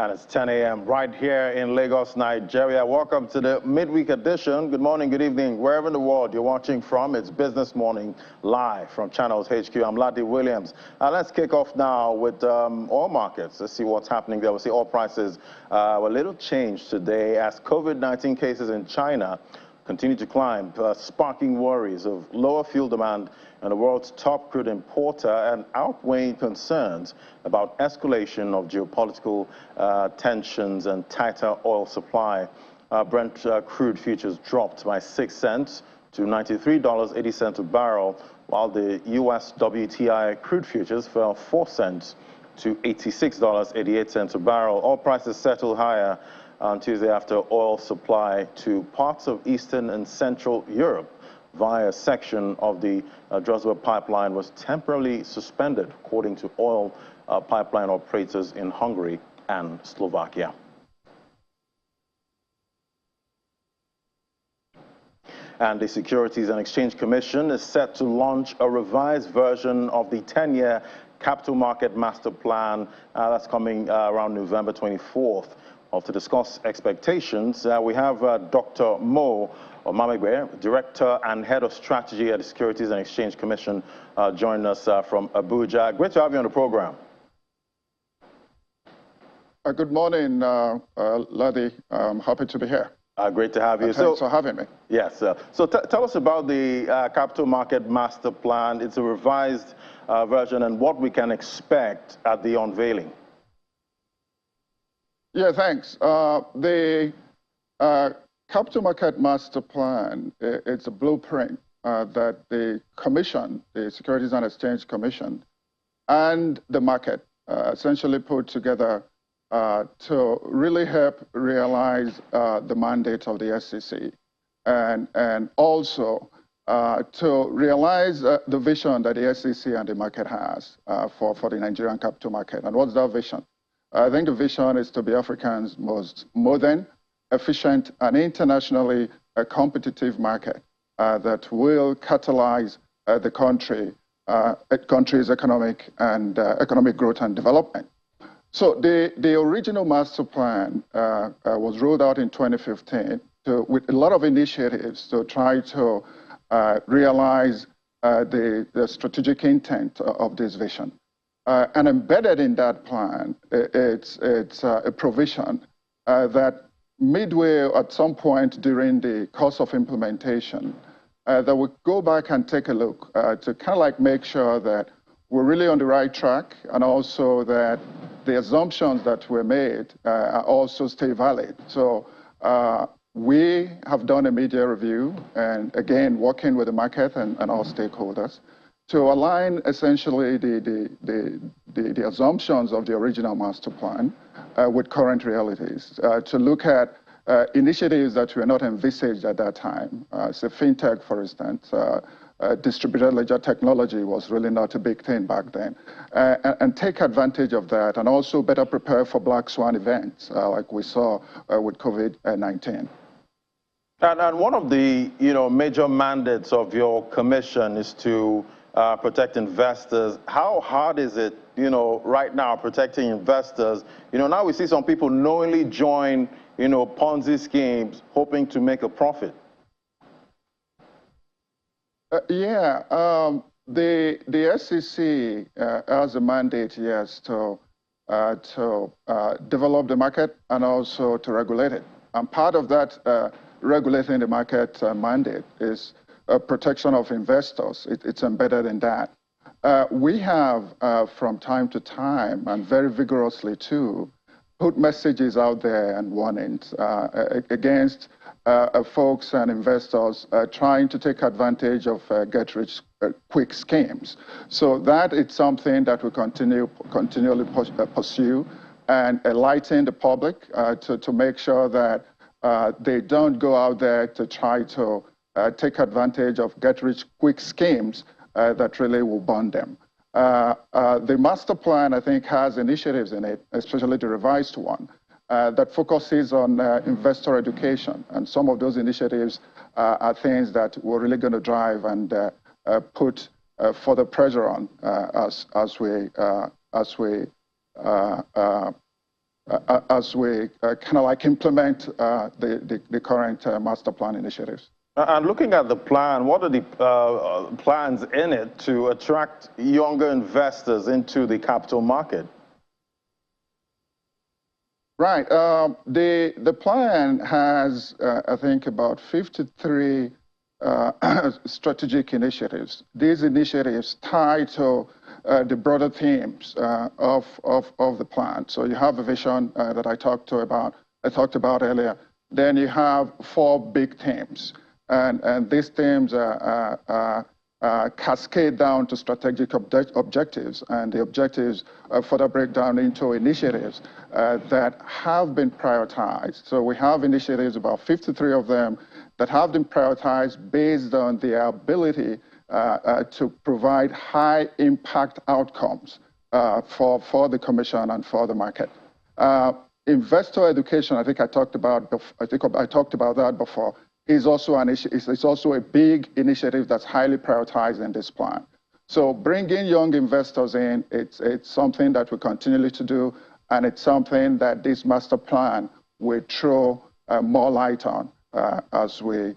And it's 10 a.m. right here in Lagos, Nigeria. Welcome to the midweek edition. Good morning, good evening. Wherever in the world you're watching from, it's Business Morning live from Channels HQ. I'm Ladi Williams. Let's kick off now with oil markets. Let's see what's happening there. We'll see oil prices were a little changed today as COVID-19 cases in China continue to climb, sparking worries of lower fuel demand and the world's top crude importer and outweighing concerns about escalation of geopolitical tensions and tighter oil supply. Brent crude futures dropped by 6 cents to $93.80 a barrel, while the U.S. WTI crude futures fell 4 cents to $86.88 a barrel. Oil prices settled higher on Tuesday after oil supply to parts of Eastern and Central Europe via a section of the Druzhba pipeline was temporarily suspended, according to oil pipeline operators in Hungary and Slovakia. And the Securities and Exchange Commission is set to launch a revised version of the 10-year Capital Market Masterplan that's coming around November 24th. To discuss expectations, we have Dr. Mo Omamegbe, Director and Head of Strategy at the Securities and Exchange Commission, joining us from Abuja. Great to have you on the program. Good morning, Ladi. I'm happy to be here. Great to have you. Thanks for having me. Yes. So tell us about the Capital Market Master Plan. It's a revised version and what we can expect at the unveiling. Yeah, thanks. The Capital Market Master Plan, it's a blueprint that the Commission, the Securities and Exchange Commission, and the market essentially put together to really help realize the mandate of the SEC and also to realize the vision that the SEC and the market has for the Nigerian capital market. And what's that vision? I think the vision is to be Africa's most modern, efficient, and internationally competitive market that will catalyze the country's economic and economic growth and development. So the original master plan was rolled out in 2015 with a lot of initiatives to try to realize the strategic intent of this vision. And embedded in that plan, it's a provision that midway at some point during the course of implementation, that we go back and take a look to kind of like make sure that we're really on the right track and also that the assumptions that were made also stay valid. So we have done a media review and again, working with the market and all stakeholders to align essentially the assumptions of the original master plan with current realities, to look at initiatives that were not envisaged at that time. So fintech, for instance, distributed ledger technology was really not a big thing back then, and take advantage of that and also better prepare for black swan events like we saw with COVID-19. And one of the major mandates of your commission is to protect investors. How hard is it, right now protecting investors? Now we see some people knowingly join, Ponzi schemes, hoping to make a profit. The SEC has a mandate, yes, to develop the market and also to regulate it. And part of that regulating the market mandate is protection of investors. It's embedded in that. We have, from time to time, and very vigorously too, put messages out there and warnings against folks and investors trying to take advantage of get-rich-quick schemes. So that is something that we continually pursue and enlighten the public to make sure that they don't go out there to try to take advantage of get-rich-quick schemes that really will bond them. The master plan, I think, has initiatives in it, especially the revised one, that focuses on investor education. And some of those initiatives are things that we're really going to drive and put further pressure on as we as we kind of like implement the current master plan initiatives. And looking at the plan, what are the plans in it to attract younger investors into the capital market? Right. The plan has, I think, about 53 strategic initiatives. These initiatives tie to the broader themes of the plan. So you have a vision that I talked about earlier. Then you have 4 big themes, and these themes cascade down to strategic objectives, and the objectives further break down into initiatives that have been prioritized. So we have initiatives, about 53 of them, that have been prioritized based on their ability to provide high impact outcomes for the Commission and for the market. Investor education, I think I talked about that before, is also an issue. It's also a big initiative that's highly prioritized in this plan. So bringing young investors in, it's something that we continually to do, and it's something that this master plan will throw more light on as we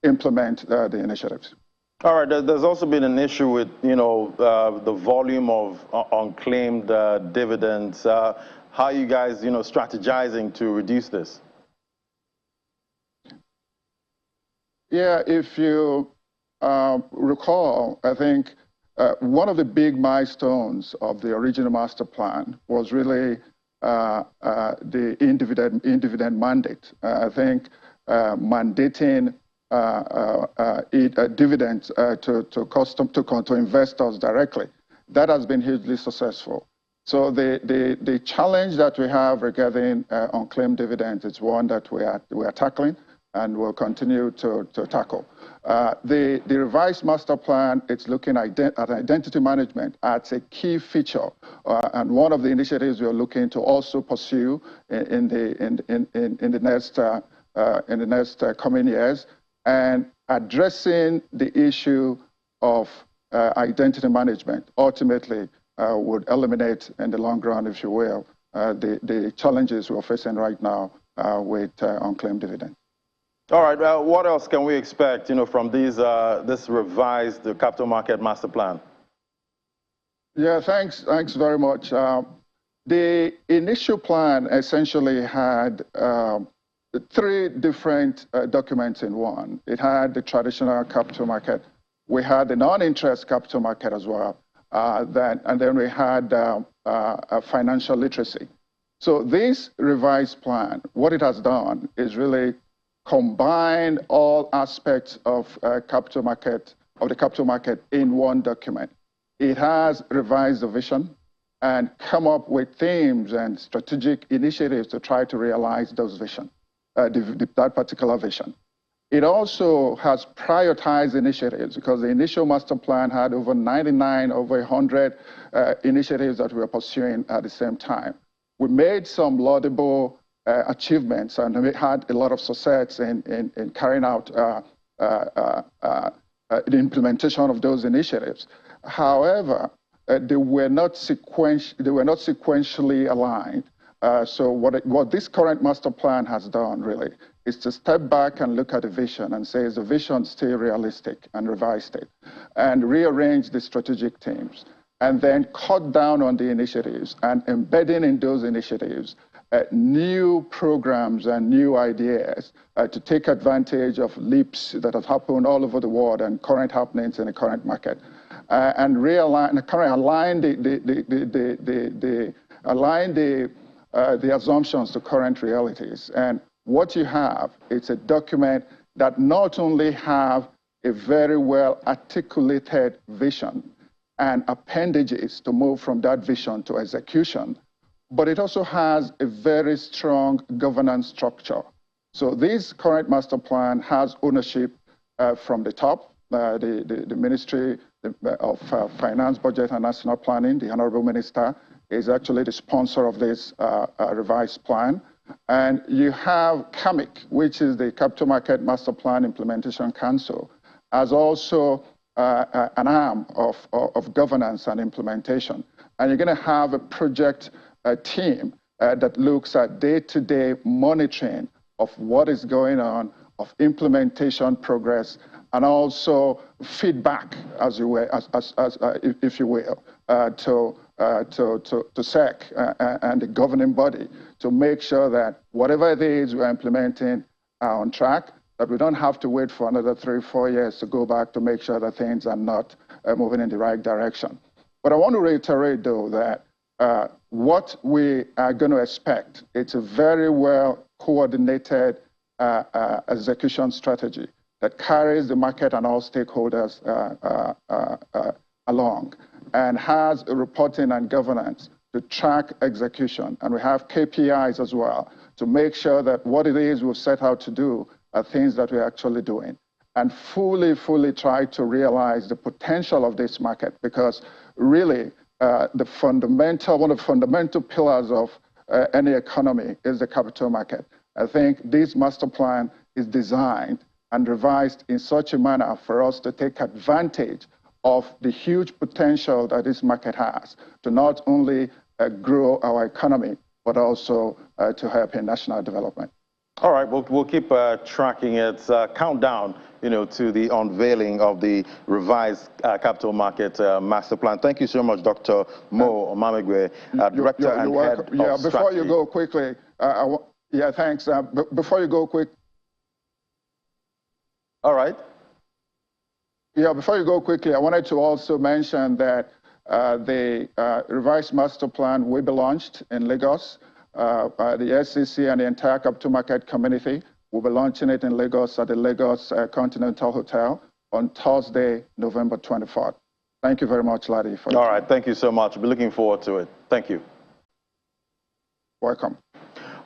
implement the initiatives. All right. There's also been an issue with the volume of unclaimed dividends. How are you guys strategizing to reduce this? Yeah, if you recall, I think one of the big milestones of the original master plan was really the in-dividend mandate. I think mandating dividends to investors directly, that has been hugely successful. So the challenge that we have regarding unclaimed dividends is one that we are tackling and will continue to tackle. The revised master plan, it's looking at identity management as a key feature, and one of the initiatives we are looking to also pursue in the next coming years, and addressing the issue of identity management ultimately would eliminate, in the long run, if you will, the challenges we're facing right now with unclaimed dividends. All right. What else can we expect, from this revised capital market master plan? Yeah, thanks very much. The initial plan essentially had 3 different documents in one. It had the traditional capital market. We had the non-interest capital market as well. And then we had financial literacy. So this revised plan, what it has done is really combine all aspects of the capital market in one document. It has revised the vision and come up with themes and strategic initiatives to try to realize those vision, that particular vision. It also has prioritized initiatives, because the initial master plan had over 100 initiatives that we were pursuing at the same time. We made some laudable achievements, and we had a lot of success in carrying out the implementation of those initiatives. However, they were not sequentially aligned. So what this current master plan has done really is to step back and look at the vision and say, is the vision still realistic, and revised it, and rearrange the strategic themes, and then cut down on the initiatives and embedding in those initiatives new programs and new ideas to take advantage of leaps that have happened all over the world and current happenings in the current market, and align the assumptions to current realities. And what you have, it's a document that not only have a very well articulated vision and appendages to move from that vision to execution, but it also has a very strong governance structure. So this current master plan has ownership from the top. The Ministry of Finance, Budget and National Planning, the Honorable Minister, is actually the sponsor of this revised plan. And you have CAMIC, which is the Capital Market Master Plan Implementation Council, as also an arm of governance and implementation. And you're going to have a project team that looks at day-to-day monitoring of what is going on, of implementation progress, and also feedback, as you will, if you will, to SEC and the governing body to make sure that whatever it is we're implementing are on track, that we don't have to wait for another 3 or 4 years to go back to make sure that things are not moving in the right direction. But I want to reiterate, though, that what we are going to expect, it's a very well coordinated execution strategy that carries the market and all stakeholders along, and has a reporting and governance to track execution. And we have KPIs as well to make sure that what it is we've set out to do are things that we're actually doing, and fully try to realize the potential of this market, because really one of the fundamental pillars of any economy is the capital market. I think this master plan is designed and revised in such a manner for us to take advantage of the huge potential that this market has to not only grow our economy, but also to help in national development. All right, we'll keep tracking it. Countdown, to the unveiling of the revised capital market master plan. Thank you so much, Dr. Mo Omamegwe, Director and Head of Strategy. Before you go quickly, thanks. Before you go quick. All right. Yeah, before you go quickly, I wanted to also mention that the revised master plan will be launched in Lagos. The SEC and the entire capital market community will be launching it in Lagos at the Lagos Continental Hotel on Thursday, November 24th. Thank you very much, Ladi. All right, thank you so much. We'll be looking forward to it. Thank you. Welcome.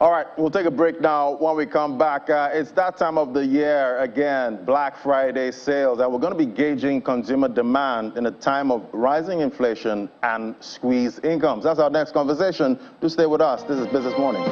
All right, we'll take a break now. When we come back, it's that time of the year again, Black Friday sales, and we're going to be gauging consumer demand in a time of rising inflation and squeezed incomes. That's our next conversation. Do stay with us. This is Business Morning.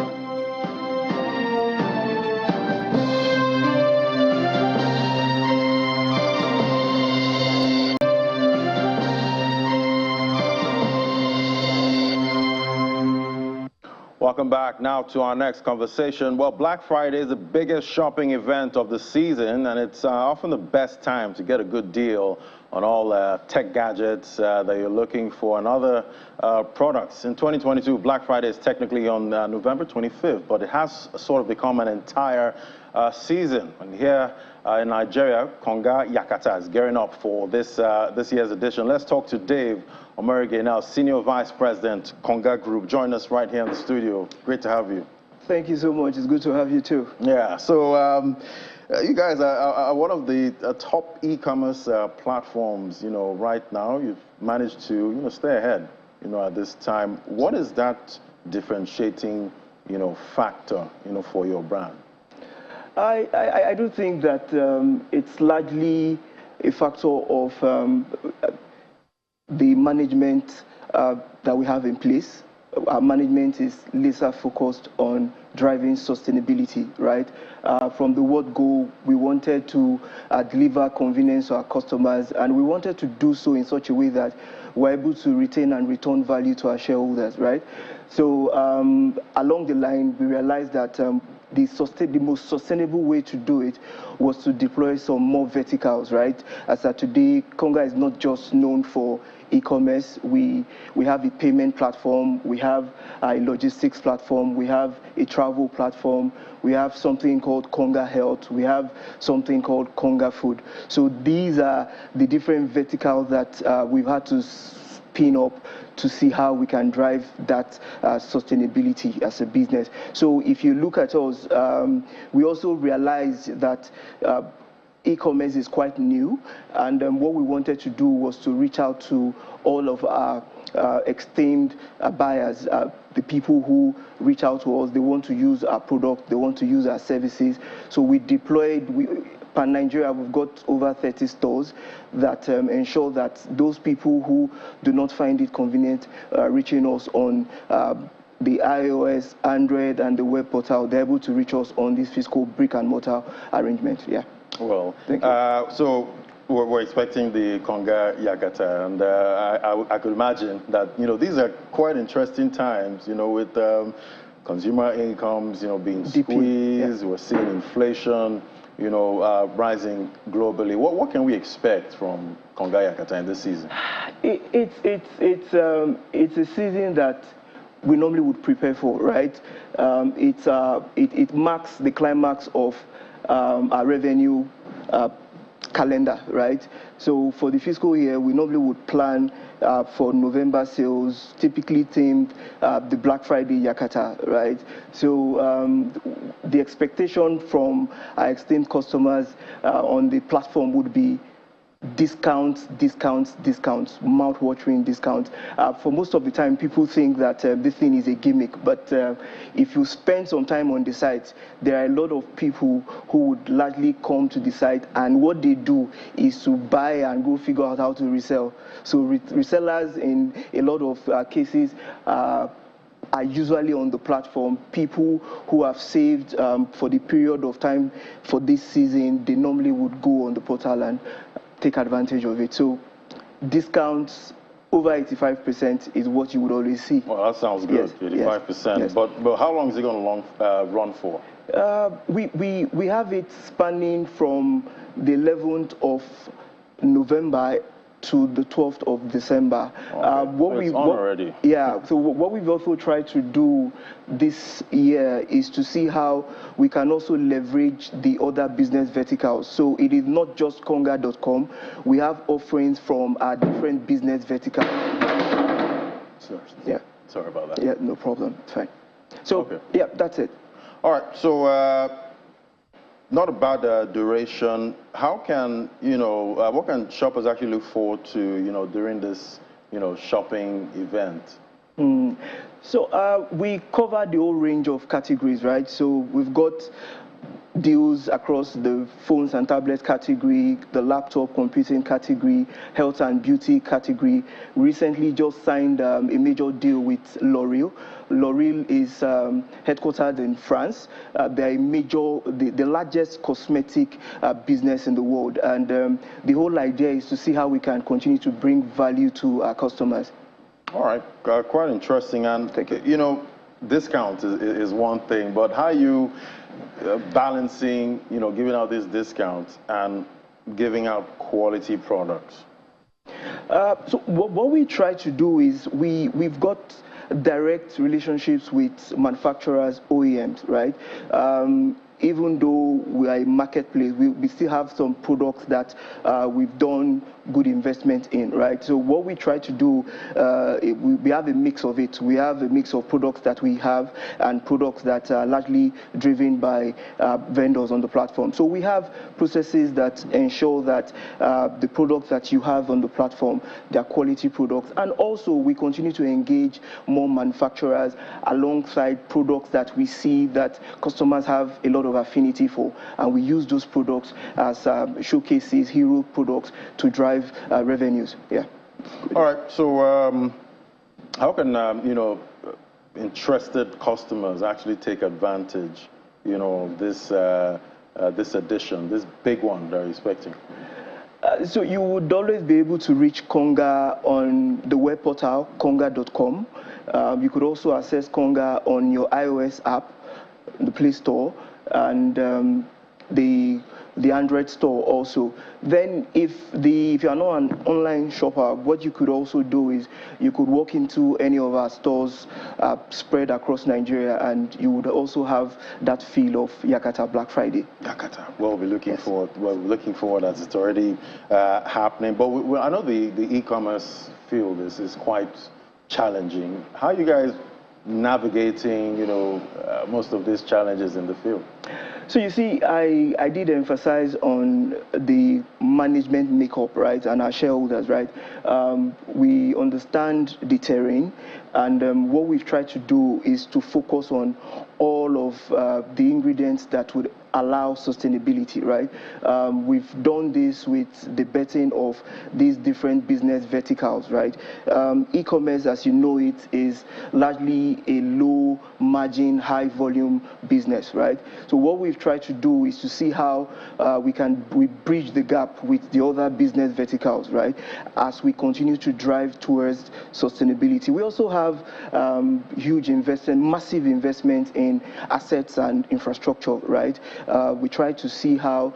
Welcome back now to our next conversation. Well, Black Friday is the biggest shopping event of the season, and it's often the best time to get a good deal on all tech gadgets that you're looking for and other products. In 2022, Black Friday is technically on November 25th, but it has sort of become an entire season. And here in Nigeria, Konga Yakata is gearing up for this year's edition. Let's talk to Dave Omerige, now Senior Vice President, Konga Group. Join us right here in the studio. Great to have you. Thank you so much. It's good to have you too. Yeah, so you guys are one of the top e-commerce platforms, right now. You've managed to, stay ahead, at this time. What is that differentiating, factor, for your brand? I do think that it's largely a factor of the management that we have in place. Our management is laser focused on driving sustainability, right? From the word go, we wanted to deliver convenience to our customers, and we wanted to do so in such a way that we're able to retain and return value to our shareholders, right? So along the line, we realized that the most sustainable way to do it was to deploy some more verticals, right? As of today, Konga is not just known for e-commerce. We have a payment platform, we have a logistics platform, we have a travel platform, we have something called Konga Health, we have something called Konga Food. So these are the different verticals that we've had to spin up to see how we can drive that sustainability as a business. So if you look at us, we also realize that e-commerce is quite new, and what we wanted to do was to reach out to all of our esteemed buyers, the people who reach out to us. They want to use our product, they want to use our services. So we deployed, Pan Nigeria, we've got over 30 stores that ensure that those people who do not find it convenient reaching us on the iOS, Android, and the web portal, they're able to reach us on this physical brick and mortar arrangement. Yeah. Well, thank you. So we're expecting the Konga Yakata, and I could imagine that, these are quite interesting times, with consumer incomes, being squeezed. We're seeing inflation, rising globally. What can we expect from Konga Yakata in this season? It's a season that we normally would prepare for, right? It marks the climax of our revenue calendar, right? So for the fiscal year, we normally would plan for November sales, typically themed the Black Friday Yakata, right? So the expectation from our esteemed customers on the platform would be discounts, mouth-watering discounts. For most of the time, people think that this thing is a gimmick, but if you spend some time on the site, there are a lot of people who would largely come to the site, and what they do is to buy and go figure out how to resell. So resellers, in a lot of cases, are usually on the platform. People who have saved for the period of time for this season, they normally would go on the portal and take advantage of it. So discounts over 85% is what you would always see. Well, that sounds good, yes, 85%. Yes. But how long is it going to run for? We have it spanning from the 11th of November to the 12th of December. Okay. Already. Yeah, so what we've also tried to do this year is to see how we can also leverage the other business verticals. So it is not just Konga.com. We have offerings from our different business verticals. Sorry about that. Yeah, no problem. It's fine. So, okay. Yeah, that's it. All right. So, not about the duration. How can, what can shoppers actually look forward to, during this, shopping event? So we cover the whole range of categories, right? So we've got deals across the phones and tablets category, the laptop computing category, health and beauty category. Recently just signed a major deal with L'Oreal. L'Oreal is headquartered in France. They're the largest cosmetic business in the world. And the whole idea is to see how we can continue to bring value to our customers. All right, quite interesting. And, discounts is one thing, but how are you balancing, giving out these discounts and giving out quality products? So what we try to do is we've got direct relationships with manufacturers, OEMs, right? Even though we are a marketplace, we still have some products that we've done good investment in, right? So what we try to do, we have a mix of it. We have a mix of products that we have and products that are largely driven by vendors on the platform. So we have processes that ensure that the products that you have on the platform, they're quality products. And also we continue to engage more manufacturers alongside products that we see that customers have a lot of affinity for, and we use those products as showcases, hero products to drive revenues. Yeah. All right. So how can interested customers actually take advantage, this this edition, this big one they're expecting? So you would always be able to reach Konga on the web portal Konga.com. You could also access Konga on your iOS app, the Play Store, and the Android store also. Then if you're not an online shopper, what you could also do is you could walk into any of our stores spread across Nigeria, and you would also have that feel of Yakata Black Friday. Yakata. We'll be looking forward. We're looking forward as it's already happening. But I know the e-commerce field is quite challenging. How are you guys navigating, most of these challenges in the field? So you see, I did emphasize on the management makeup, right, and our shareholders, right? We understand the terrain, and what we've tried to do is to focus on all of the ingredients that would allow sustainability, right? We've done this with the betting of these different business verticals, right? E-commerce, as you know it, is largely a low margin, high volume business, right? So what we've tried to do is to see how we bridge the gap with the other business verticals, right? As we continue to drive towards sustainability. We also have huge investment, massive investment in assets and infrastructure, right? We try to see how,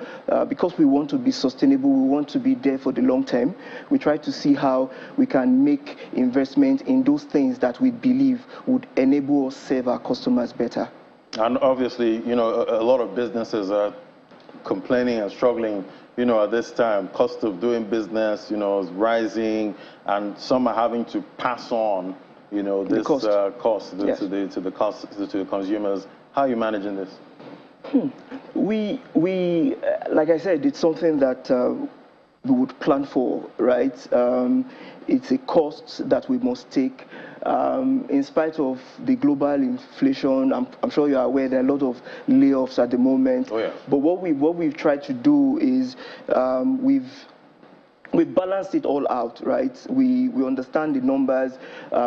because we want to be sustainable, we want to be there for the long term, we try to see how we can make investment in those things that we believe would enable us serve our customers better. And obviously, you know, a lot of businesses are complaining and struggling, you know, at this time. Cost of doing business, you know, is rising, and some are having to pass on, you know, this cost Yes. to the consumers. How are you managing this? We like I said, it's something that we would plan for, right? It's a cost that we must take. In spite of the global inflation, I'm sure you are aware there are a lot of layoffs at the moment. Oh, yeah. But what we've tried to do is we've balanced it all out, right? We understand the numbers.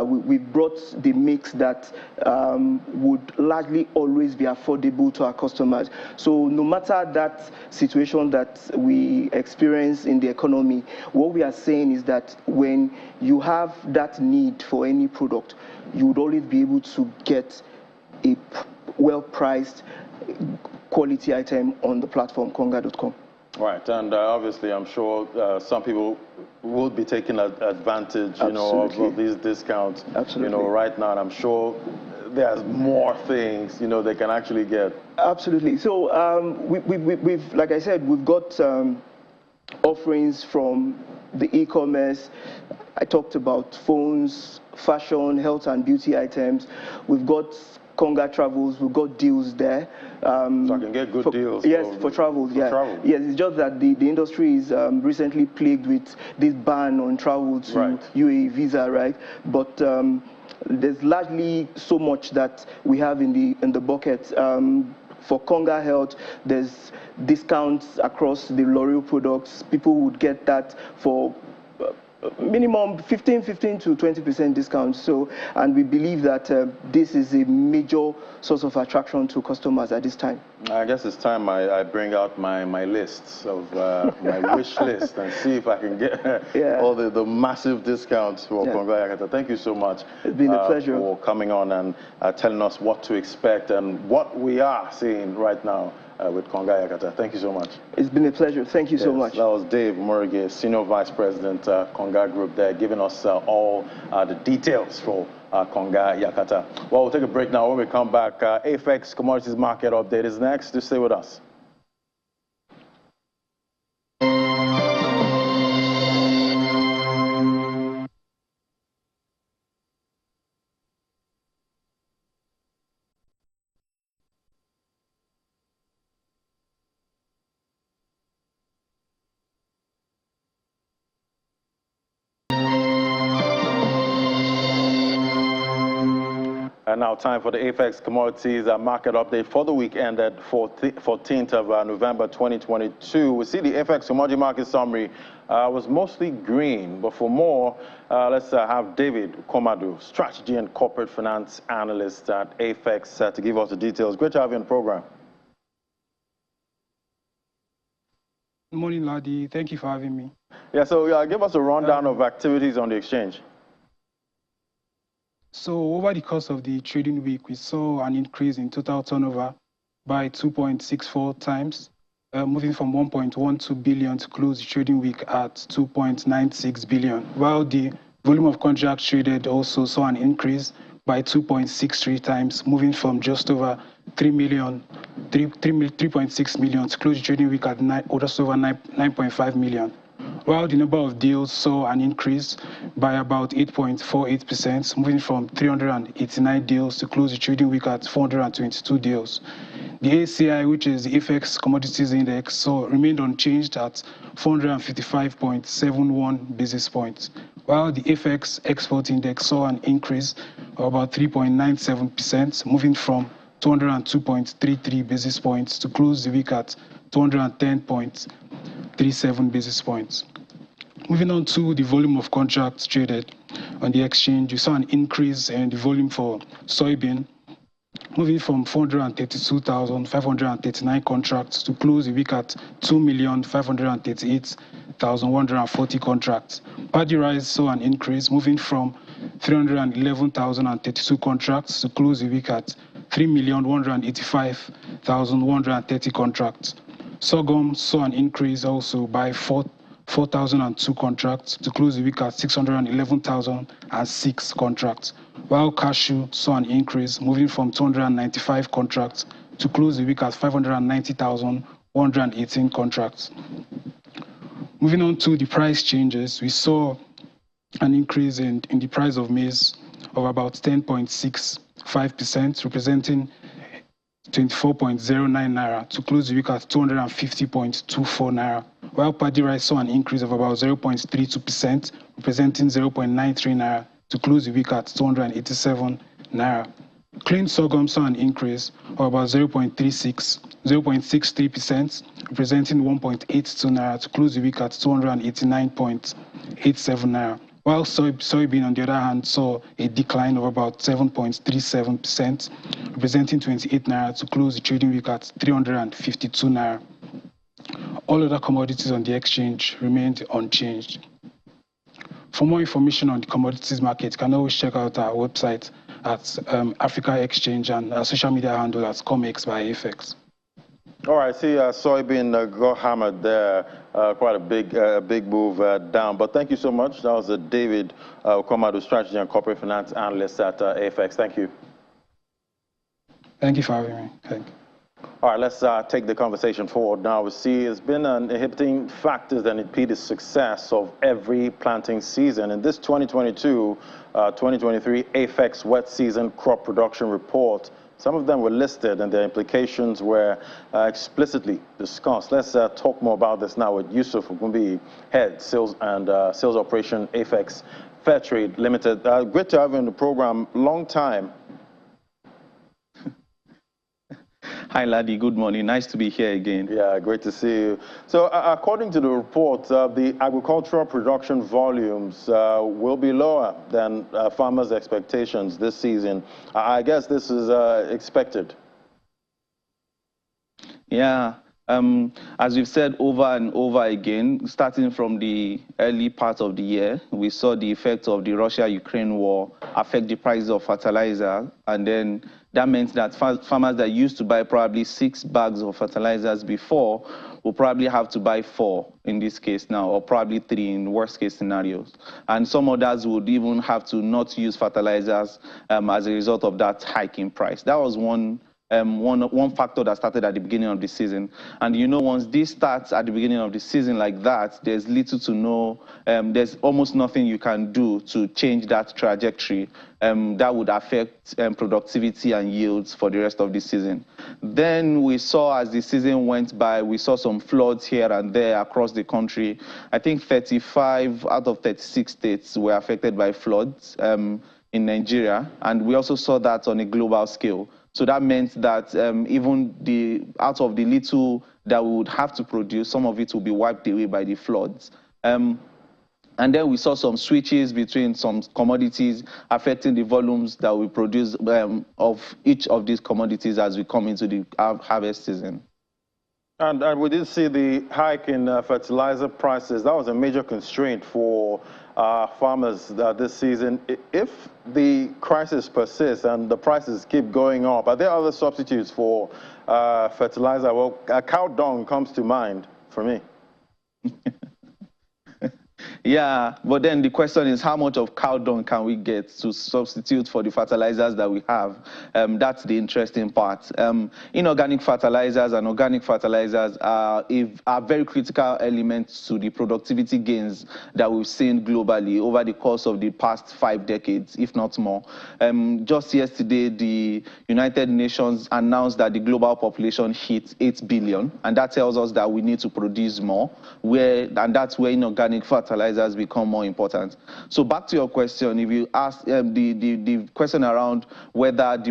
We've brought the mix that would largely always be affordable to our customers. So no matter that situation that we experience in the economy, what we are saying is that when you have that need for any product, you would always be able to get a well-priced quality item on the platform, konga.com. Right, and obviously, I'm sure some people will be taking advantage, you know, of these discounts. Absolutely. You know, right now, and I'm sure there's more things, you know, they can actually get. Absolutely. So we've, like I said, we've got offerings from the e-commerce. I talked about phones, fashion, health and beauty items. We've got Konga Travels, we've got deals there. So I can get good deals. Yes, for travels, yeah. Travel. Yes, it's just that the industry is recently plagued with this ban on travel to UAE visa, right? But there's largely so much that we have in the bucket. For Konga Health, there's discounts across the L'Oreal products. People would get that for minimum 15 to 20% discount. So, and we believe that this is a major source of attraction to customers at this time. I guess it's time I bring out my lists of my wish list and see if I can get all the massive discounts for Konga Yakata. Thank you so much. It's been a pleasure for coming on and telling us what to expect and what we are seeing right now with Konga Yakata. Thank you so much. It's been a pleasure. Thank you so much. That was Dave Murige, Senior Vice President, Konga Group there, giving us all the details for Konga Yakata. Well, we'll take a break now. When we come back, AFEX Commodities Market Update is next. To stay with us. And now time for the AFEX Commodities Market Update for the week ended 14th of November 2022. We see the AFEX Commodity Market Summary was mostly green, but for more, let's have David Komadu, Strategy and Corporate Finance Analyst at AFEX, to give us the details. Great to have you on the program. Good morning, Ladi. Thank you for having me. Yeah, so give us a rundown of activities on the exchange. So over the course of the trading week, we saw an increase in total turnover by 2.64 times, moving from 1.12 billion to close the trading week at 2.96 billion, while the volume of contracts traded also saw an increase by 2.63 times, moving from just over 3.6 million to close the trading week at just over 9.5 million. While the number of deals saw an increase by about 8.48%, moving from 389 deals to close the trading week at 422 deals. The ACI, which is the AFEX Commodities Index, remained unchanged at 455.71 basis points, while the AFEX Export Index saw an increase of about 3.97%, moving from 202.33 basis points to close the week at 210.37 basis points. Moving on to the volume of contracts traded on the exchange, you saw an increase in the volume for soybean moving from 432,539 contracts to close the week at 2,538,140 contracts. Paddy rice saw an increase, moving from 311,032 contracts to close the week at 3,185,130 contracts. Sorghum saw an increase also by 4,002 contracts to close the week at 611,006 contracts, while cashew saw an increase, moving from 295 contracts to close the week at 590,118 contracts. Moving on to the price changes, we saw an increase in the price of maize of about 10.65%, representing 24.09 naira to close the week at 250.24 naira, while paddy rice saw an increase of about 0.32%, representing 0.93 naira to close the week at 287 naira. Clean sorghum saw an increase of about 0.63%, representing 1.82 naira to close the week at 289.87 naira. While soybean, on the other hand, saw a decline of about 7.37%, representing 28 naira to close the trading week at 352 naira. All other commodities on the exchange remained unchanged. For more information on the commodities market, you can always check out our website at Africa Exchange and our social media handle at COMEX by AFEX. All right, see, soybean got hammered there, quite a big move down. But thank you so much. That was David Komadu, Strategy and Corporate Finance Analyst at AFEX. Thank you. Thank you for having me. Thank you. All right, let's take the conversation forward now. We see it's been an inhibiting factors that impede the success of every planting season. In this 2022-2023 AFEX wet season crop production report, some of them were listed and their implications were explicitly discussed. Let's talk more about this now with Yusuf Ogunbi, Head Sales and Sales Operation AFEX Fairtrade Limited. Great to have you on the program. Long time. Hi, Ladi. Good morning. Nice to be here again. Yeah, great to see you. So, according to the report, the agricultural production volumes will be lower than farmers' expectations this season. I guess this is expected. Yeah. As we've said over and over again, starting from the early part of the year, we saw the effect of the Russia-Ukraine war affect the price of fertilizer, and then that meant that farmers that used to buy probably 6 bags of fertilizers before will probably have to buy 4 in this case now, or probably 3 in worst case scenarios. And some others would even have to not use fertilizers as a result of that hike in price. That was one factor that started at the beginning of the season. And you know, once this starts at the beginning of the season like that, there's little to no, there's almost nothing you can do to change that trajectory that would affect productivity and yields for the rest of the season. Then we saw, as the season went by, we saw some floods here and there across the country. I think 35 out of 36 states were affected by floods in Nigeria, and we also saw that on a global scale. So that meant that even out of the little that we would have to produce, some of it will be wiped away by the floods. And then we saw some switches between some commodities affecting the volumes that we produce of each of these commodities as we come into the harvest season. And we did see the hike in fertilizer prices. That was a major constraint for farmers this season. If the crisis persists and the prices keep going up, are there other substitutes for fertilizer? Well, cow dung comes to mind for me. Yeah, but then the question is, how much of cow dung can we get to substitute for the fertilizers that we have? That's the interesting part. Inorganic fertilizers and organic fertilizers are very critical elements to the productivity gains that we've seen globally over the course of the past 5 decades, if not more. Just yesterday, the United Nations announced that the global population hit 8 billion, and that tells us that we need to produce more, and that's where inorganic fertilizers become more important. So back to your question, if you ask the question around whether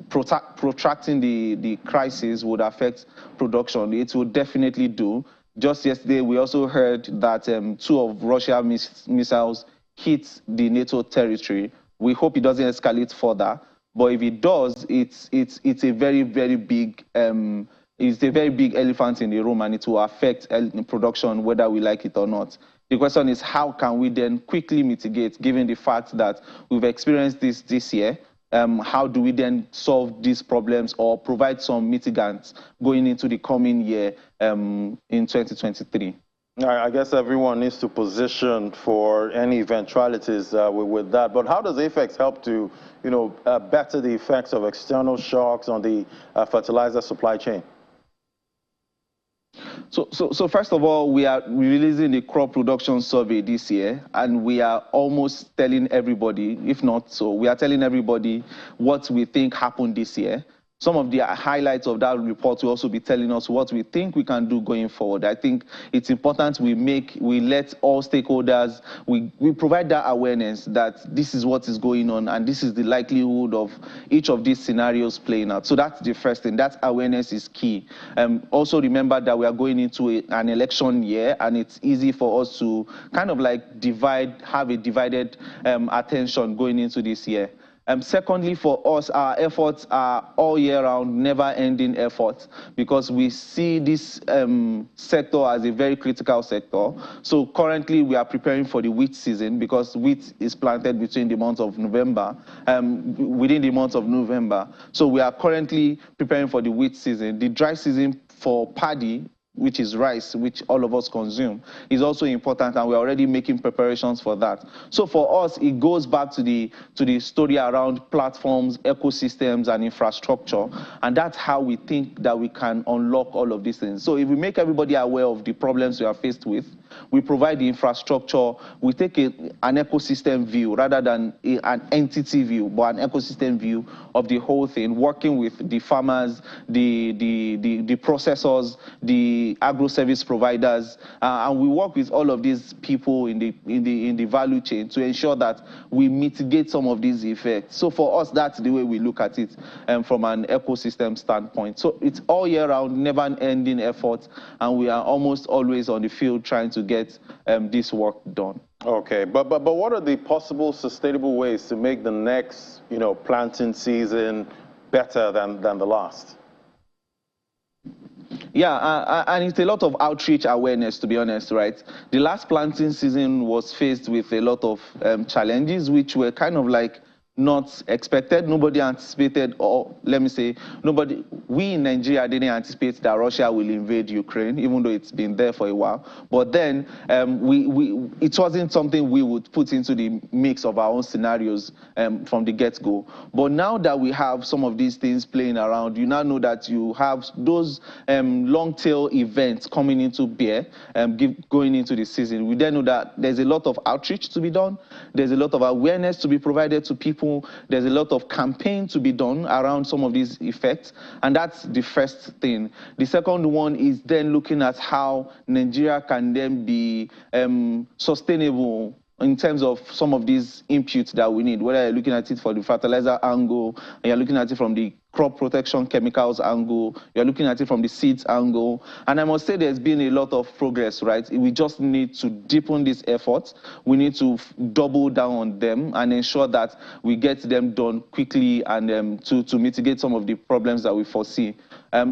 protracting the crisis would affect production, it will definitely do. Just yesterday, we also heard that 2 of Russia's missiles hit the NATO territory. We hope it doesn't escalate further, But if it does, it's a very, very big it's a very big elephant in the room, and it will affect production whether we like it or not. The question is, how can we then quickly mitigate, given the fact that we've experienced this year? How do we then solve these problems or provide some mitigants going into the coming year in 2023? I guess everyone needs to position for any eventualities with that. But how does AFEX help to, better the effects of external shocks on the fertilizer supply chain? So first of all, we are releasing the crop production survey this year, and we are almost telling everybody, if not so, we are telling everybody what we think happened this year. Some of the highlights of that report will also be telling us what we think we can do going forward. I think it's important we let all stakeholders, we provide that awareness that this is what is going on and this is the likelihood of each of these scenarios playing out. So that's the first thing. That awareness is key. Also remember that we are going into an election year, and it's easy for us to kind of like have a divided attention going into this year. Secondly, for us, our efforts are all year round, never-ending efforts, because we see this sector as a very critical sector. So currently, we are preparing for the wheat season, because wheat is planted between the months of November, within the month of November. So we are currently preparing for the wheat season. The dry season for paddy, which is rice, which all of us consume, is also important, and we're already making preparations for that. So for us, it goes back to the story around platforms, ecosystems, and infrastructure, and that's how we think that we can unlock all of these things. So if we make everybody aware of the problems we are faced with, we provide the infrastructure, we take an ecosystem view rather than an entity view, but an ecosystem view of the whole thing, working with the farmers, the processors, the agro-service providers, and we work with all of these people in the value chain to ensure that we mitigate some of these effects. So for us, that's the way we look at it from an ecosystem standpoint. So it's all year round, never-ending effort, and we are almost always on the field trying to get this work done. Okay, but what are the possible sustainable ways to make the next, planting season better than the last? Yeah, and it's a lot of outreach awareness, to be honest, right? The last planting season was faced with a lot of challenges, which were kind of like not expected. Nobody anticipated, or let me say, we in Nigeria didn't anticipate that Russia will invade Ukraine, even though it's been there for a while. But then it wasn't something we would put into the mix of our own scenarios from the get-go. But now that we have some of these things playing around, you now know that you have those long-tail events coming into bear, going into the season. We then know that there's a lot of outreach to be done. There's a lot of awareness to be provided to people. There's a lot of campaign to be done around some of these effects, and that's the first thing. The second one is then looking at how Nigeria can then be sustainable in terms of some of these inputs that we need, whether you're looking at it for the fertilizer angle, and you're looking at it from the crop protection chemicals angle, you're looking at it from the seeds angle. And I must say there's been a lot of progress, right? We just need to deepen these efforts. We need to double down on them and ensure that we get them done quickly and to mitigate some of the problems that we foresee.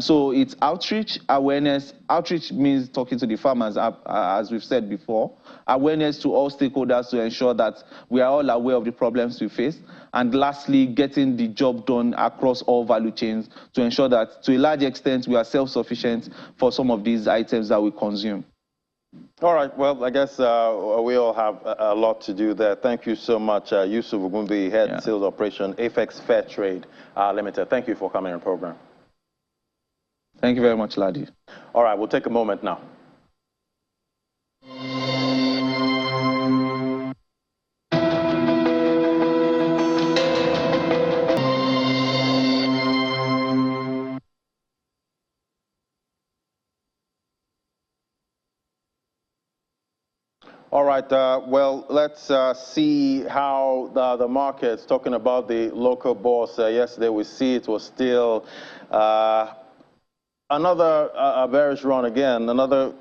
So it's outreach, awareness. Outreach means talking to the farmers, as we've said before. Awareness to all stakeholders to ensure that we are all aware of the problems we face. And lastly, getting the job done across all value chains to ensure that, to a large extent, we are self-sufficient for some of these items that we consume. All right. Well, I guess we all have a lot to do there. Thank you so much, Yusuf Ogumbi, Head Sales Operation, AFEX Fair Trade Limited. Thank you for coming on the program. Thank you very much, Ladi. All right. We'll take a moment now. All right, well, let's see how the market's talking about the local bourse. Yesterday, we see it was still another bearish run again, another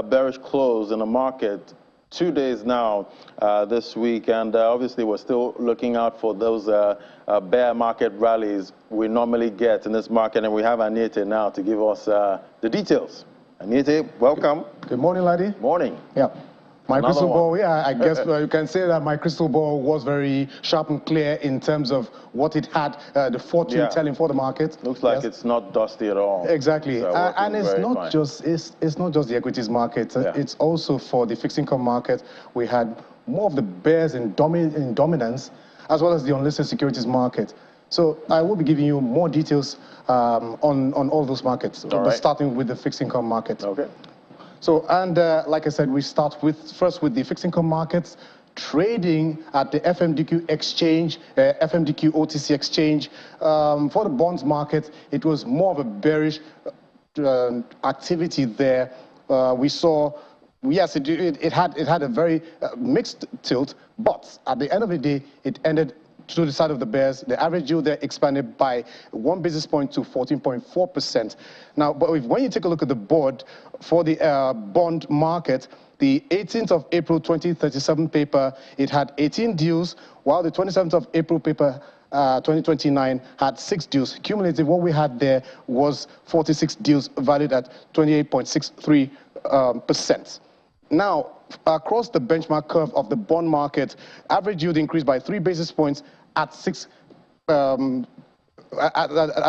bearish close in the market. 2 days now this week, and obviously we're still looking out for those bear market rallies we normally get in this market, and we have Anita now to give us the details. Anita, welcome. Good morning, Laddie. Morning. Yeah. My Another crystal ball, one. yeah, I guess you can say that my crystal ball was very sharp and clear in terms of what it had, the fortune telling for the market. Looks like it's not dusty at all. Exactly, and it's not fine. just it's not just the equities market. It's also for the fixed income market. We had more of the bears in dominance, as well as the unlisted securities market. So I will be giving you more details on all those markets, but starting with the fixed income market. Okay. So, and like I said, we start first with the fixed income markets, trading at the FMDQ exchange, FMDQ OTC exchange. For the bonds market, it was more of a bearish activity there. We saw, yes, it had a very mixed tilt, but at the end of the day, it ended to the side of the bears. The average yield there expanded by 1 basis point to 14.4%. Now, but when you take a look at the board for the bond market, the 18th of April 2037 paper, it had 18 deals, while the 27th of April paper 2029 had 6 deals. Cumulative, what we had there was 46 deals valued at 28.63%. Now, across the benchmark curve of the bond market, average yield increased by 3 basis points at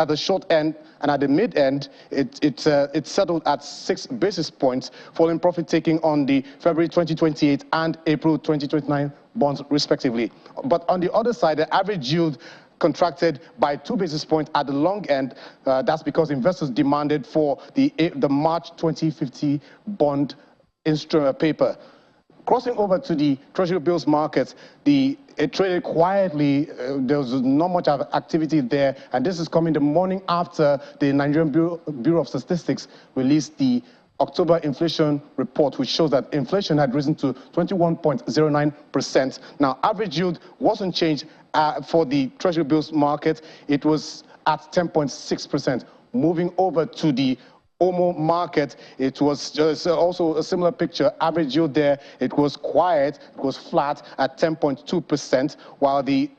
the short end, and at the mid end, it settled at 6 basis points, following profit taking on the February 2028 and April 2029 bonds, respectively. But on the other side, the average yield contracted by 2 basis points at the long end. That's because investors demanded for the March 2050 bond instrument paper. Crossing over to the Treasury bills market, it traded quietly. There was not much of activity there, and this is coming the morning after the Nigerian Bureau of Statistics released the October inflation report, which shows that inflation had risen to 21.09%. Now, average yield wasn't changed for the Treasury bills market. It was at 10.6%. Moving over to the OMO market, it was just also a similar picture. Average yield there, it was quiet, it was flat at 10.2%, while the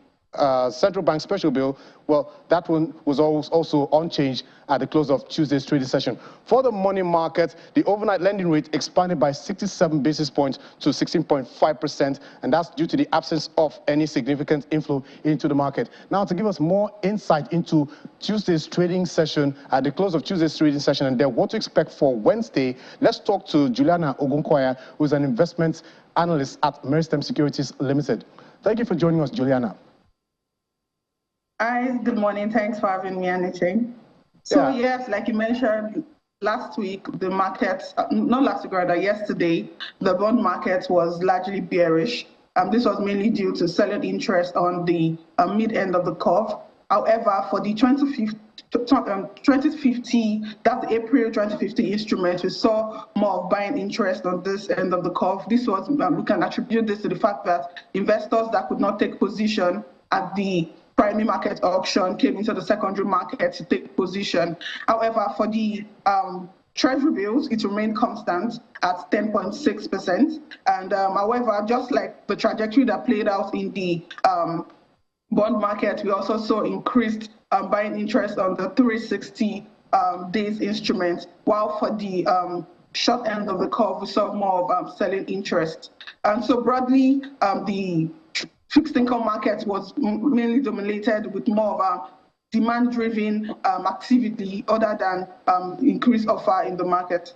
central bank special bill, well, that one was also unchanged at the close of Tuesday's trading session. For the money market, the overnight lending rate expanded by 67 basis points to 16.5%, and that's due to the absence of any significant inflow into the market. Now, to give us more insight into Tuesday's trading session, at the close of Tuesday's trading session, and then what to expect for Wednesday, let's talk to Juliana Ogunkoya, who's an investment analyst at Maritime Securities Limited. Thank you for joining us, Juliana. Hi, good morning. Thanks for having me, Anita. So yes, like you mentioned, last week, the markets, not last week, rather yesterday, the bond market was largely bearish. This was mainly due to selling interest on the mid-end of the curve. However, for the 2050, that's the April 2050 instrument, we saw more of buying interest on this end of the curve. This was, we can attribute this to the fact that investors that could not take position at the primary market auction came into the secondary market to take position. However, for the Treasury bills, it remained constant at 10.6%. And however, just like the trajectory that played out in the bond market, we also saw increased buying interest on the 360 days instrument, while for the short end of the curve, we saw more of selling interest. And so broadly, the fixed income market was mainly dominated with more of a demand-driven activity other than increased offer in the market.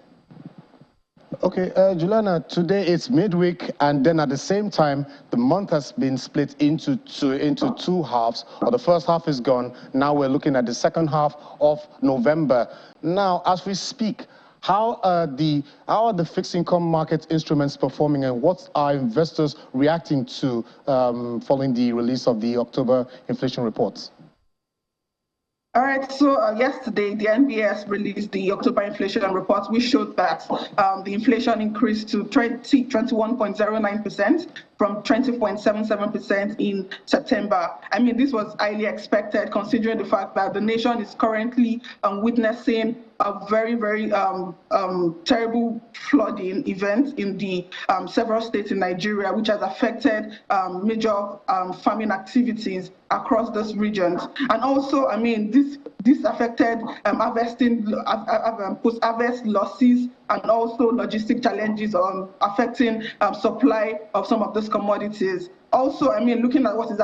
Okay, Juliana, today it's midweek, and then at the same time, the month has been split into two halves. Or the first half is gone. Now we're looking at the second half of November. Now, as we speak, how are the fixed income market instruments performing, and what are investors reacting to following the release of the October inflation reports? All right, so yesterday, the NBS released the October inflation report, which showed that the inflation increased to 21.09% from 20.77% in September. I mean, this was highly expected considering the fact that the nation is currently witnessing a very, very terrible flooding event in the several states in Nigeria, which has affected major farming activities across those regions. And also, I mean, this affected post-harvest losses and also logistic challenges affecting supply of some of those commodities. Also, I mean, looking at what is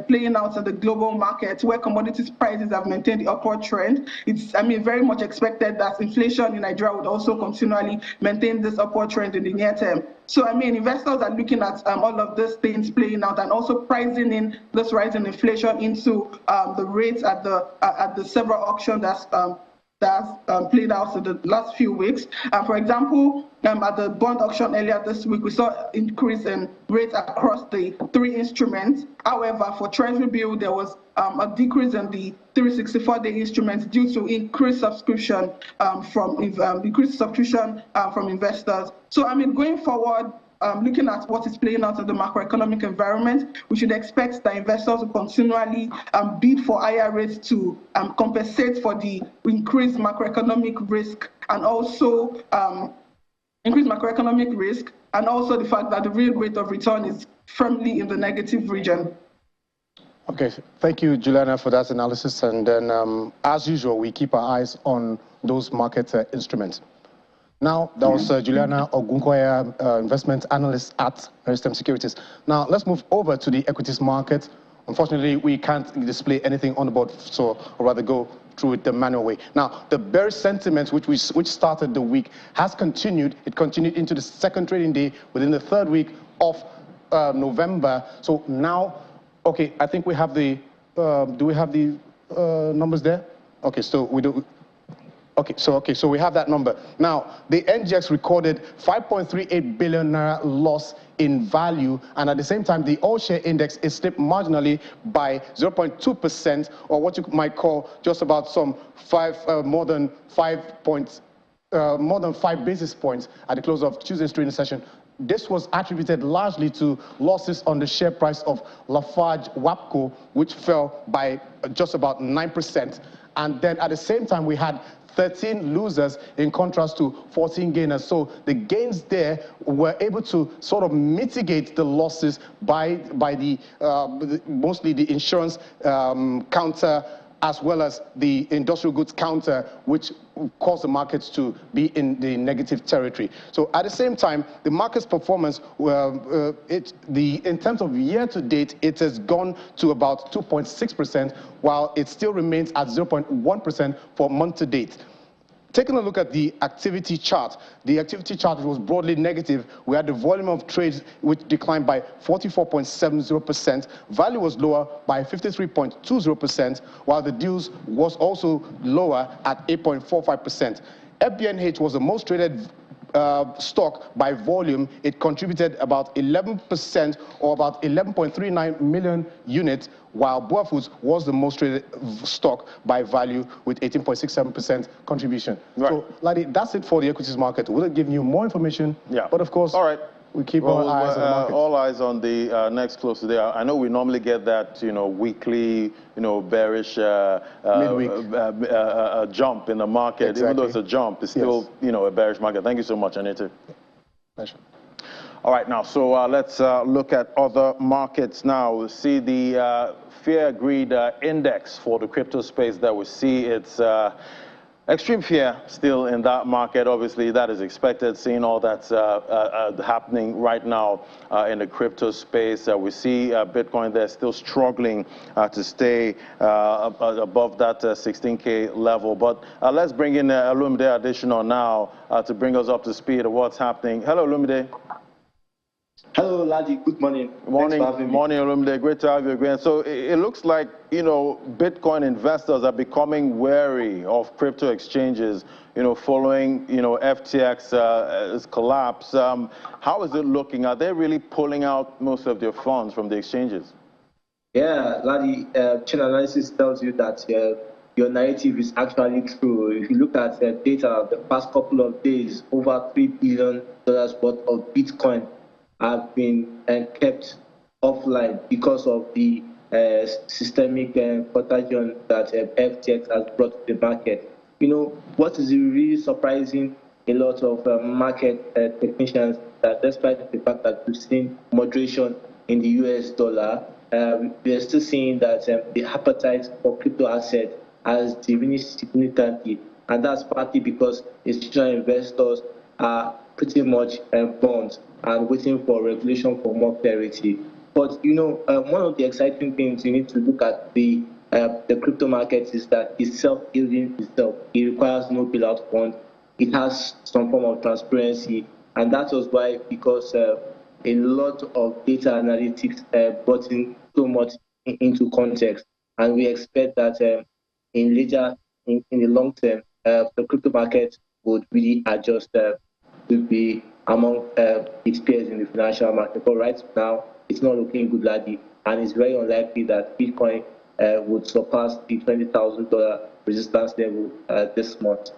playing out in the global market, where commodities prices have maintained the upward trend, it's, I mean, very much expected that inflation in Nigeria would also continually maintain this upward trend in the near term. So, I mean, investors are looking at all of these things playing out and also pricing in this rising inflation into the rates at the several auctions that's played out in the last few weeks. For example, at the bond auction earlier this week, we saw increase in rates across the three instruments. However, for Treasury bill, there was a decrease in the 364-day instruments due to increased subscription from investors. So, I mean, going forward, looking at what is playing out in the macroeconomic environment, we should expect that investors will continually bid for higher rates to compensate for the increased macroeconomic risk and also the fact that the real rate of return is firmly in the negative region. Okay, thank you, Juliana, for that analysis. And then, as usual, we keep our eyes on those market instruments. Now, that was Juliana Ogunkoya, investment analyst at Maritime Securities. Now, let's move over to the equities market. Unfortunately, we can't display anything on the board, so I'd rather go through it the manual way. Now, the bearish sentiment, which started the week, has continued. It continued into the second trading day within the third week of November. So now, okay, I think we have the, do we have the numbers there? Okay, so we do. Okay, so we have that number. Now, the NGX recorded 5.38 billion naira loss in value, and at the same time, the all-share index is slipped marginally by 0.2%, or what you might call just about some more than 5 basis points at the close of Tuesday's trading session. This was attributed largely to losses on the share price of Lafarge WAPCO, which fell by just about 9%. And then at the same time, we had 13 losers in contrast to 14 gainers. So the gains there were able to sort of mitigate the losses by mostly the insurance counter as well as the industrial goods counter, which caused the markets to be in the negative territory. So at the same time, the market's performance, in terms of year-to-date, it has gone to about 2.6%, while it still remains at 0.1% for month-to-date. Taking a look at the activity chart was broadly negative. We had the volume of trades which declined by 44.70%. Value was lower by 53.20%, while the deals was also lower at 8.45%. FBNH was the most traded stock by volume. It contributed about 11%, or about 11.39 million units, while Boa Foods was the most traded stock by value with 18.67% contribution. Right. So, Ladi, that's it for the equities market. We'll give you more information. Yeah. But of course, all right, we keep our eyes on the market. All eyes on the next close today. I know we normally get that, weekly, bearish midweek jump in the market. Exactly. Even though it's a jump, it's still, a bearish market. Thank you so much, Anita. Pleasure. All right, now, so let's look at other markets now. We'll see the fear greed index for the crypto space that we see. It's extreme fear still in that market. Obviously, that is expected, seeing all that's happening right now in the crypto space. We see Bitcoin there still struggling to stay above that 16K level. But let's bring in Olumide Additional now to bring us up to speed of what's happening. Hello, Olumide. Hello, Ladi. Good morning. Morning, Thanks for having me. Morning, Olumide. Great to have you again. So it looks like, Bitcoin investors are becoming wary of crypto exchanges, following, FTX's collapse. How is it looking? Are they really pulling out most of their funds from the exchanges? Yeah, Ladi, chain analysis tells you that your narrative is actually true. If you look at data of the past couple of days, over $3 billion worth of Bitcoin have been kept offline because of the systemic contagion that FTX has brought to the market. You know, what is really surprising a lot of market technicians, that despite the fact that we've seen moderation in the US dollar, we are still seeing that the appetite for crypto assets has diminished significantly. And that's partly because institutional investors are pretty much bonds and waiting for regulation for more clarity. But you know, one of the exciting things you need to look at the crypto market is that it's self-healing itself. It requires no bailout fund. It has some form of transparency, and that was why, because a lot of data analytics brought in so much into context, and we expect that in the long term, the crypto market would really adjust to be among its peers in the financial market. But right now, it's not looking good, Ladi, and it's very unlikely that Bitcoin would surpass the $20,000 resistance level this month.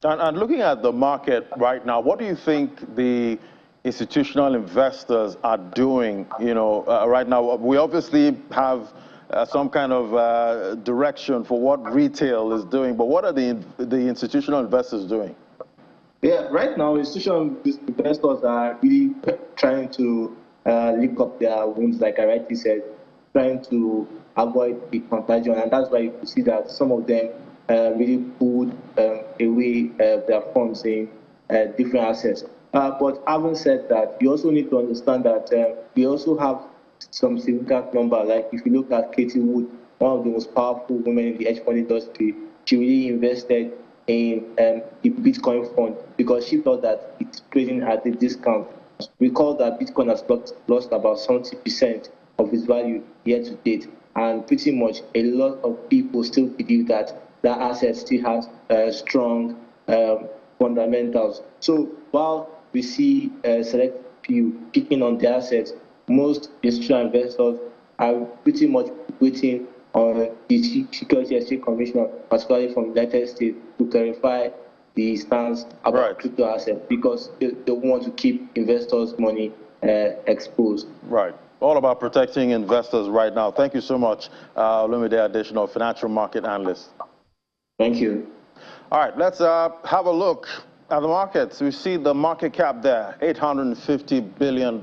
And looking at the market right now, what do you think the institutional investors are doing? You know, right now, we obviously have some kind of direction for what retail is doing, but what are the institutional investors doing? Yeah, right now, institutional investors are really trying to lick up their wounds, like I rightly said, trying to avoid the contagion, and that's why you can see that some of them really pulled away their funds in different assets. But having said that, you also need to understand that we also have some significant number. Like if you look at Katie Wood, one of the most powerful women in the hedge fund industry, she really invested in the Bitcoin fund because she thought that it's trading at a discount. Recall that Bitcoin has lost about 70% of its value year to date, and pretty much a lot of people still believe that that asset still has strong fundamentals. So while we see select few picking on the assets, most institutional investors are pretty much waiting on the Security Exchange Commission, particularly from the United States, to clarify the stance about crypto assets, because they want to keep investors' money exposed. Right. All about protecting investors right now. Thank you so much, Olumide Additional, financial market analyst. Thank you. All right, let's have a look at the markets. We see the market cap there, $850 billion.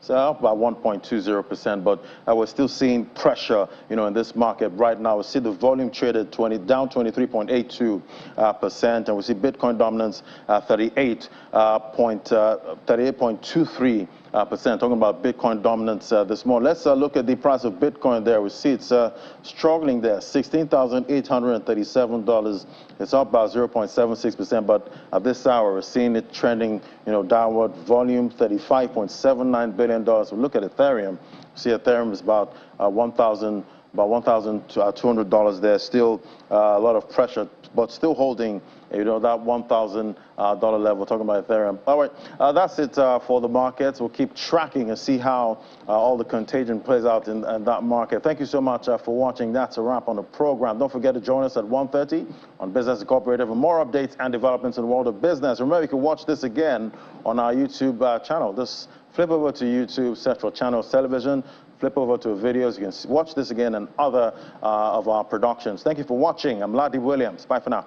So up by 1.20%, but we're still seeing pressure, you know, in this market right now. We see the volume traded down 23.82%, and we see Bitcoin dominance 38.23%. Talking about Bitcoin dominance this morning. Let's look at the price of Bitcoin there. We see it's struggling there, $16,837. It's up by 0.76%, but at this hour, we're seeing it trending, you know, downward. Volume $35.79 billion. We look at Ethereum. See, Ethereum is about $1,200 there. Still a lot of pressure, but still holding, you know, that $1,000 level. Talking about Ethereum. All right, that's it for the markets. We'll keep tracking and see how all the contagion plays out in that market. Thank you so much for watching. That's a wrap on the program. Don't forget to join us at 1:30 on Business Incorporated for more updates and developments in the world of business. Remember, you can watch this again on our YouTube channel. Just flip over to YouTube, search for Channels Television. Flip over to videos. You can watch this again and other of our productions. Thank you for watching. I'm Ladi Williams. Bye for now.